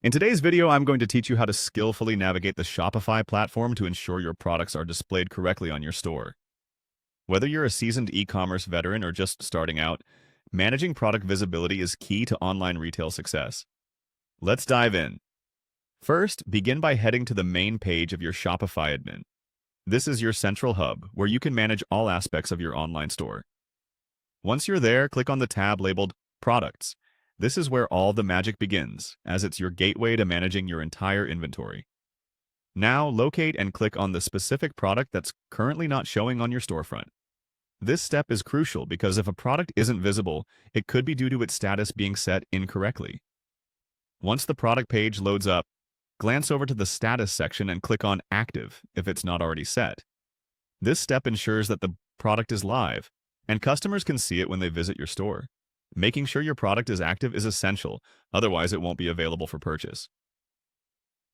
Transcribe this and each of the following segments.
In today's video, I'm going to teach you how to skillfully navigate the Shopify platform to ensure your products are displayed correctly on your store. Whether you're a seasoned e-commerce veteran or just starting out, managing product visibility is key to online retail success. Let's dive in. First, begin by heading to the main page of your Shopify admin. This is your central hub, where you can manage all aspects of your online store. Once you're there, click on the tab labeled Products. This is where all the magic begins, as it's your gateway to managing your entire inventory. Now, locate and click on the specific product that's currently not showing on your storefront. This step is crucial because if a product isn't visible, it could be due to its status being set incorrectly. Once the product page loads up, glance over to the Status section and click on Active if it's not already set. This step ensures that the product is live, and customers can see it when they visit your store. Making sure your product is active is essential, otherwise it won't be available for purchase.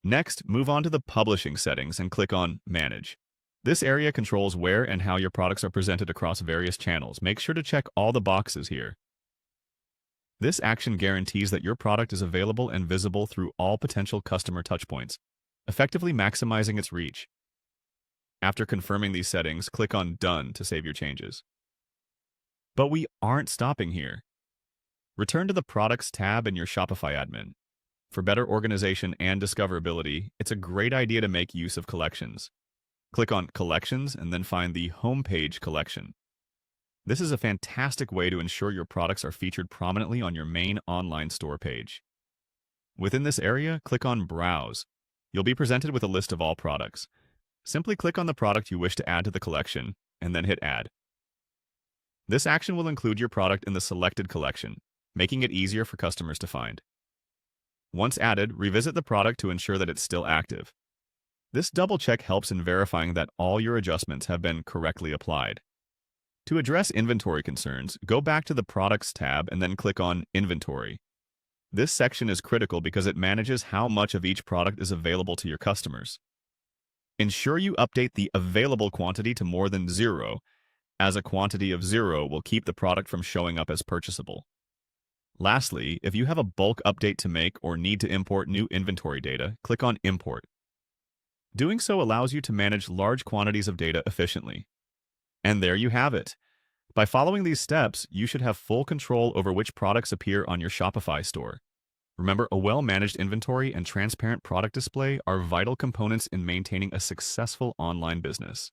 Next, move on to the Publishing settings and click on Manage. This area controls where and how your products are presented across various channels. Make sure to check all the boxes here. This action guarantees that your product is available and visible through all potential customer touchpoints, effectively maximizing its reach. After confirming these settings, click on Done to save your changes. But we aren't stopping here. Return to the Products tab in your Shopify admin. For better organization and discoverability, it's a great idea to make use of collections. Click on Collections and then find the Homepage collection. This is a fantastic way to ensure your products are featured prominently on your main online store page. Within this area, click on Browse. You'll be presented with a list of all products. Simply click on the product you wish to add to the collection, and then hit Add. This action will include your product in the selected collection, making it easier for customers to find. Once added, revisit the product to ensure that it's still active. This double check helps in verifying that all your adjustments have been correctly applied. To address inventory concerns, go back to the Products tab and then click on Inventory. This section is critical because it manages how much of each product is available to your customers. Ensure you update the available quantity to more than 0, as a quantity of 0 will keep the product from showing up as purchasable. Lastly, if you have a bulk update to make or need to import new inventory data, click on Import. Doing so allows you to manage large quantities of data efficiently. And there you have it. By following these steps, you should have full control over which products appear on your Shopify store. Remember, a well-managed inventory and transparent product display are vital components in maintaining a successful online business.